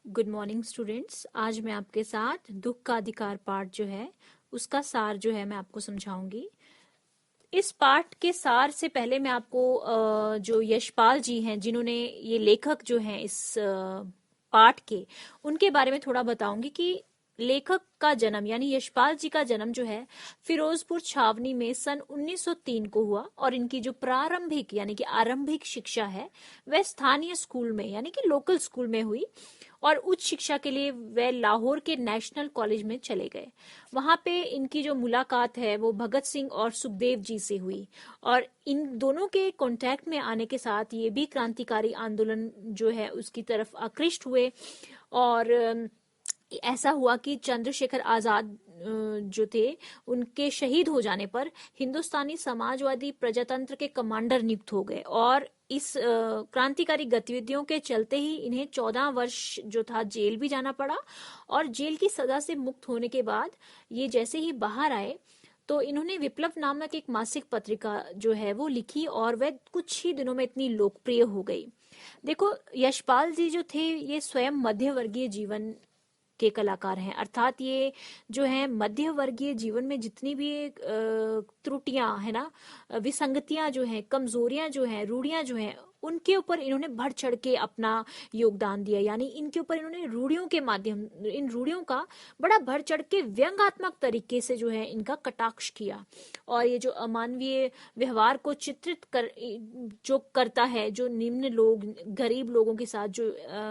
Good morning students. आज मैं आपके साथ दुख का अधिकार पाठ जो है उसका सार जो है मैं आपको समझाऊंगी। इस पाठ के सार से पहले मैं आपको जो यशपाल जी हैं जिन्होंने ये लेखक जो हैं इस पाठ के, उनके बारे में थोड़ा बताऊंगी कि लेखक का जन्म यानी यशपाल जी का जन्म जो है फिरोजपुर छावनी में सन 1903 को हुआ और इनकी जो प्रारंभिक यानी कि आरंभिक शिक्षा है वह स्थानीय स्कूल में यानी कि लोकल स्कूल में हुई और उच्च शिक्षा के लिए वे लाहौर के नेशनल कॉलेज में चले गए। वहां पे इनकी जो मुलाकात है वो भगत सिंह और सुखदेव जी से हुई और इन दोनों के कांटेक्ट में आने के साथ ये भी क्रांतिकारी आंदोलन जो है उसकी तरफ आकृष्ट हुए और ऐसा हुआ कि चंद्रशेखर आजाद जो थे उनके शहीद हो जाने पर हिंदुस्तानी समाजवादी प्रजातंत्र के कमांडर नियुक्त हो गए और इस क्रांतिकारी गतिविधियों के चलते ही इन्हें 14 वर्ष जो था जेल भी जाना पड़ा और जेल की सजा से मुक्त होने के बाद ये जैसे ही बाहर आए तो इन्होंने विप्लव नामक एक मासिक पत्रिका जो है वो लिखी और वह कुछ ही दिनों में इतनी लोकप्रिय हो गई। देखो, यशपाल जी जो थे ये स्वयं मध्य वर्गीय जीवन के कलाकार हैं, अर्थात ये जो है मध्य वर्गीय जीवन में जितनी भी त्रुटियां है ना, विसंगतियां जो हैं, कमजोरियां जो हैं, रूढ़ियां जो हैं, उनके ऊपर इन्होंने बढ़ चढ़ के अपना योगदान दिया। यानी इनके ऊपर इन्होंने रूढ़ियों के माध्यम, इन रूढ़ियों का बड़ा बढ़ चढ़ के व्यंग्यात्मक तरीके से जो है इनका कटाक्ष किया और ये जो अमानवीय व्यवहार को चित्रित कर जो करता है, जो निम्न लोग गरीब लोगों के साथ जो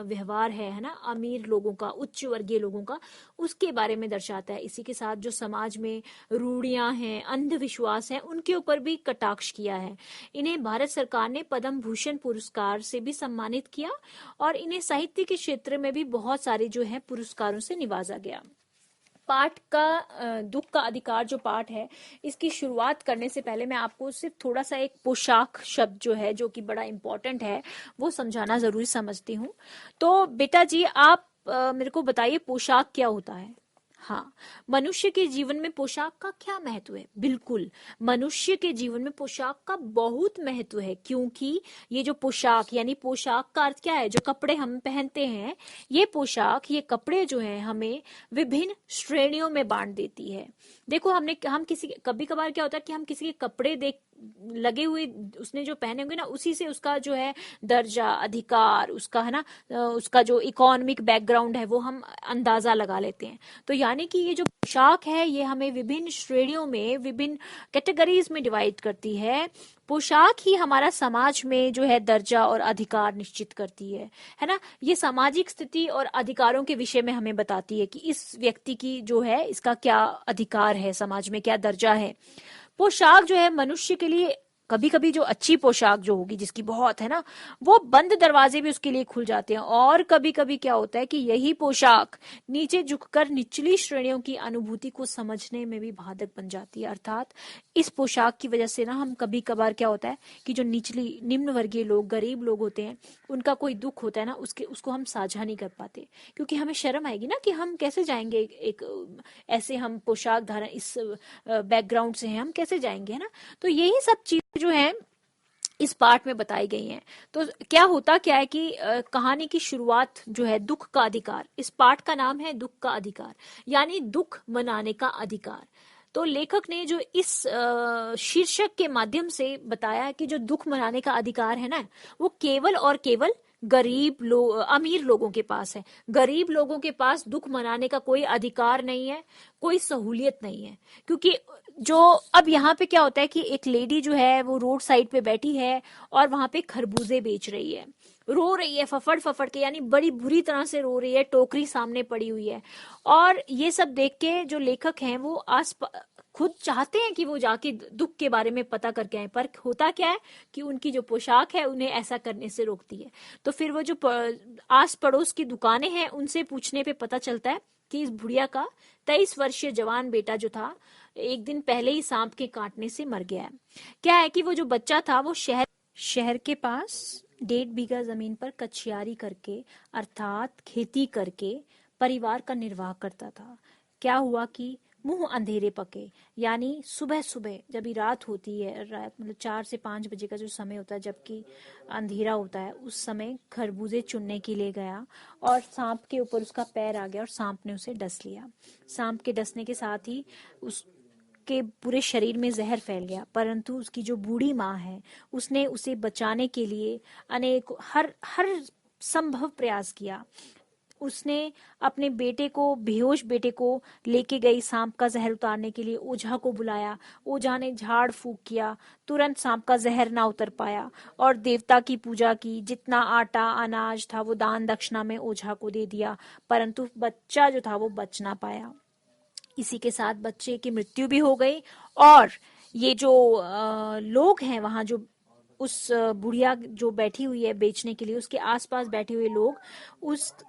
व्यवहार है ना, अमीर लोगों का, उच्च वर्गीय लोगों का, उसके बारे में दर्शाता है। इसी के साथ जो समाज में रूढ़ियां हैं, अंधविश्वास है, उनके ऊपर भी कटाक्ष किया है। इन्हें भारत सरकार ने पद्म भूषण पुरस्कार से भी सम्मानित किया और इन्हें साहित्य के क्षेत्र में भी बहुत सारे जो है पुरस्कारों से निवाजा गया। पाठ का दुख का अधिकार जो पाठ है, इसकी शुरुआत करने से पहले मैं आपको सिर्फ थोड़ा सा एक पोशाक शब्द जो है, जो कि बड़ा इंपॉर्टेंट है, वो समझाना जरूरी समझती हूँ। तो बेटा जी आप मेरे को बताइए पोशाक क्या होता है। हाँ, मनुष्य के जीवन में पोशाक का क्या महत्व है? बिल्कुल, मनुष्य के जीवन में पोशाक का बहुत महत्व है, क्योंकि ये जो पोशाक यानी पोशाक का अर्थ क्या है? जो कपड़े हम पहनते हैं, ये पोशाक, ये कपड़े जो हैं हमें विभिन्न श्रेणियों में बांट देती है। देखो, हम किसी, कभी कभार क्या होता है कि हम किसी के कपड़े देख लगे हुए, उसने जो पहने होंगे ना, उसी से उसका जो है दर्जा, अधिकार, उसका है ना, उसका जो इकोनॉमिक बैकग्राउंड है वो हम अंदाजा लगा लेते हैं। तो यानी कि ये जो पोशाक है ये हमें विभिन्न श्रेणियों में, विभिन्न कैटेगरीज में डिवाइड करती है। पोशाक ही हमारा समाज में जो है दर्जा और अधिकार निश्चित करती है ना। ये सामाजिक स्थिति और अधिकारों के विषय में हमें बताती है कि इस व्यक्ति की जो है इसका क्या अधिकार है, समाज में क्या दर्जा है। पोशाक जो है मनुष्य के लिए, कभी कभी जो अच्छी पोशाक जो होगी, जिसकी बहुत है ना, वो बंद दरवाजे भी उसके लिए खुल जाते हैं और कभी कभी क्या होता है कि यही पोशाक नीचे झुककर निचली श्रेणियों की अनुभूति को समझने में भी बाधक बन जाती है। अर्थात इस पोशाक की वजह से ना हम कभी कभार क्या होता है कि जो निचली निम्न वर्गीय लोग, गरीब लोग होते हैं, उनका कोई दुख होता है ना, उसको हम साझा नहीं कर पाते, क्योंकि हमें शर्म आएगी ना कि हम कैसे जाएंगे एक ऐसे, हम पोशाक धारण इस बैकग्राउंड से हैं, हम कैसे जाएंगे, है ना। तो यही सब चीजें जो है इस पाठ में बताई गई हैं। तो क्या होता क्या है कि कहानी की शुरुआत जो है दुख का अधिकार, इस पाठ का नाम है दुख का अधिकार, यानी दुख मनाने का अधिकार। तो लेखक ने जो इस शीर्षक के माध्यम से बताया कि जो दुख मनाने का अधिकार है ना, वो केवल और केवल गरीब लोग, अमीर लोगों के पास है। गरीब लोगों के पास दुख मनाने का कोई अधिकार नहीं है, कोई सहूलियत नहीं है। क्योंकि जो अब यहाँ पे क्या होता है कि एक लेडी जो है वो रोड साइड पे बैठी है और वहां पे खरबूजे बेच रही है, रो रही है फफड़ फफड़ के, यानी बड़ी बुरी तरह से रो रही है, टोकरी सामने पड़ी हुई है। और ये सब देख के जो लेखक हैं वो खुद चाहते हैं कि वो जाके दुख के बारे में पता करके आए, पर होता क्या है कि उनकी जो पोशाक है उन्हें ऐसा करने से रोकती है। तो फिर वो जो आस पड़ोस की दुकानें हैं उनसे पूछने पे पता चलता है कि इस बुढ़िया का 23 वर्षीय जवान बेटा जो था एक दिन पहले ही सांप के काटने से मर गया है। क्या है कि वो जो बच्चा था वो शहर के पास 1.5 बीघा जमीन पर कचियारी करके, अर्थात खेती करके परिवार का निर्वाह करता था। क्या हुआ कि मुंह अंधेरे पके, यानी सुबह सुबह जब रात होती है, रात मतलब 4 से 5 बजे का जो समय होता है जबकि अंधेरा होता है, उस समय खरबूजे चुनने के लिए गया और सांप के ऊपर उसका पैर आ गया और सांप ने उसे डस लिया। सांप के डसने के साथ ही उस के पूरे शरीर में जहर फैल गया, परंतु उसकी जो बूढ़ी माँ है उसने उसे बचाने के लिए अनेक हर हर संभव प्रयास किया। उसने अपने बेटे को, बेहोश बेटे को लेके गई सांप का जहर उतारने के लिए, ओझा को बुलाया। ओझा ने झाड़ फूक किया, तुरंत सांप का जहर ना उतर पाया और देवता की पूजा की। जितना आटा अनाज था वो दान दक्षिणा में ओझा को दे दिया, परंतु बच्चा जो था वो बच ना पाया। इसी के साथ बच्चे की मृत्यु भी हो गई और ये जो लोग हैं वहां, जो उस बुढ़िया जो बैठी हुई है बेचने के लिए, उसके आसपास बैठे हुए लोग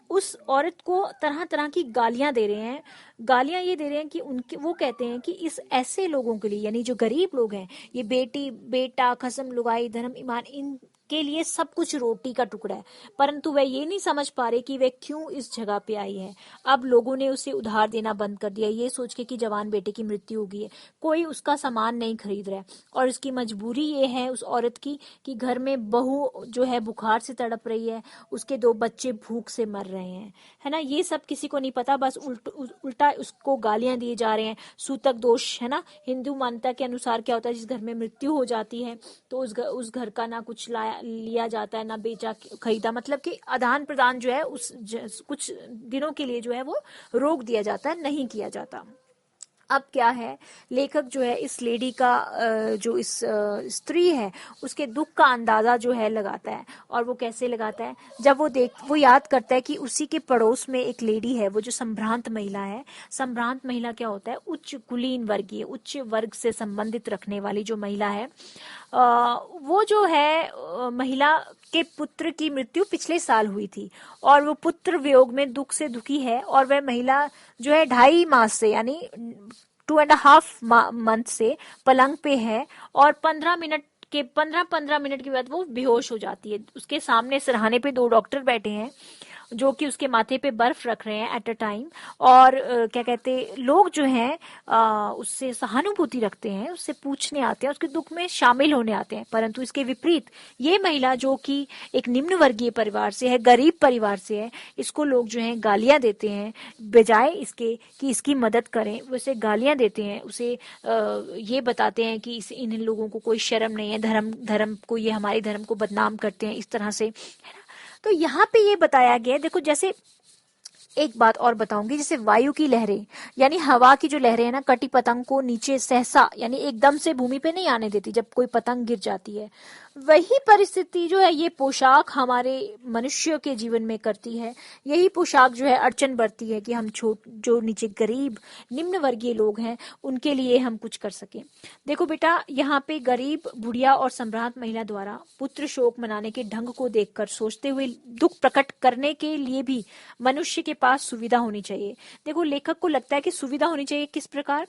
उस औरत को तरह तरह की गालियां दे रहे हैं। गालियां ये दे रहे हैं कि उनके, वो कहते हैं कि इस ऐसे लोगों के लिए, यानी जो गरीब लोग हैं, ये बेटी बेटा खसम लुगाई धर्म ईमान, इन के लिए सब कुछ रोटी का टुकड़ा है, परंतु वह ये नहीं समझ पा रहे कि वह क्यों इस जगह पे आई है। अब लोगों ने उसे उधार देना बंद कर दिया, ये सोच के कि जवान बेटे की मृत्यु हो गई है, कोई उसका सामान नहीं खरीद रहा है। और उसकी मजबूरी ये है उस औरत की कि घर में बहू जो है बुखार से तड़प रही है, उसके 2 बच्चे भूख से मर रहे हैं, है ना। ये सब किसी को नहीं पता, बस उल्टा उसको गालियां दिए जा रहे हैं। सूतक दोष, है ना, हिंदू मान्यता के अनुसार क्या होता है, जिस घर में मृत्यु हो जाती है तो उस घर का ना कुछ लिया जाता है, ना बेचा खरीदा, मतलब कि आदान प्रदान जो है कुछ दिनों के लिए जो है वो रोक दिया जाता है, नहीं किया जाता। अब क्या है, लेखक जो है इस लेडी का जो इस स्त्री है उसके दुख का अंदाजा जो है लगाता है। और वो कैसे लगाता है, जब वो याद करता है कि उसी के पड़ोस में एक लेडी है, वो जो संभ्रांत महिला है। संभ्रांत महिला क्या होता है, उच्च कुलीन वर्गीय, उच्च वर्ग से संबंधित रखने वाली जो महिला है, वो जो है महिला के पुत्र की मृत्यु पिछले साल हुई थी और वो पुत्र वियोग में दुख से दुखी है। और वह महिला जो है 2.5 मास से, यानी 2.5 मंथ से पलंग पे है और 15 मिनट के बाद वो बेहोश हो जाती है। उसके सामने सिरहाने पे 2 डॉक्टर बैठे हैं जो कि उसके माथे पे बर्फ रख रहे हैं एट अ टाइम। और क्या कहते, लोग जो हैं उससे सहानुभूति रखते हैं, उससे पूछने आते हैं, उसके दुख में शामिल होने आते हैं। परंतु इसके विपरीत ये महिला जो कि एक निम्न वर्गीय परिवार से है, गरीब परिवार से है, इसको लोग जो हैं गालियां देते हैं। बजाय इसके कि इसकी मदद करें, वो उसे गालियां देते हैं, उसे ये बताते हैं कि इन लोगों को कोई शर्म नहीं है, धर्म को, ये हमारे धर्म को बदनाम करते हैं, इस तरह से। तो यहाँ पे ये बताया गया है, देखो जैसे एक बात और बताऊंगी, जैसे वायु की लहरें, यानी हवा की जो लहरें है ना, कटी पतंग को नीचे सहसा यानी एकदम से भूमि पे नहीं आने देती जब कोई पतंग गिर जाती है, वही परिस्थिति जो है ये पोशाक हमारे मनुष्य के जीवन में करती है। यही पोशाक जो है अड़चन बढ़ती है कि हम जो नीचे गरीब निम्न वर्गीय लोग हैं उनके लिए हम कुछ कर सकें। देखो बेटा, यहाँ पे गरीब बुढ़िया और सम्राट महिला द्वारा पुत्र शोक मनाने के ढंग को देखकर सोचते हुए दुख प्रकट करने के लिए भी मनुष्य के पास सुविधा होनी चाहिए। देखो लेखक को लगता है कि सुविधा होनी चाहिए, किस प्रकार,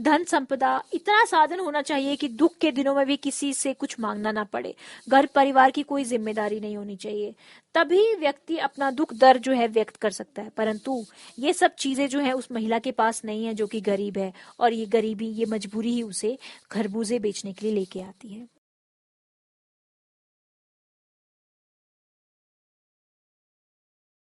धन संपदा, इतना साधन होना चाहिए कि दुख के दिनों में भी किसी से कुछ मांगना ना पड़े, घर परिवार की कोई जिम्मेदारी नहीं होनी चाहिए, तभी व्यक्ति अपना दुख दर्द जो है व्यक्त कर सकता है। परंतु ये सब चीजें जो है उस महिला के पास नहीं है जो कि गरीब है, और ये गरीबी, ये मजबूरी ही उसे खरबूजे बेचने के लिए लेके आती है।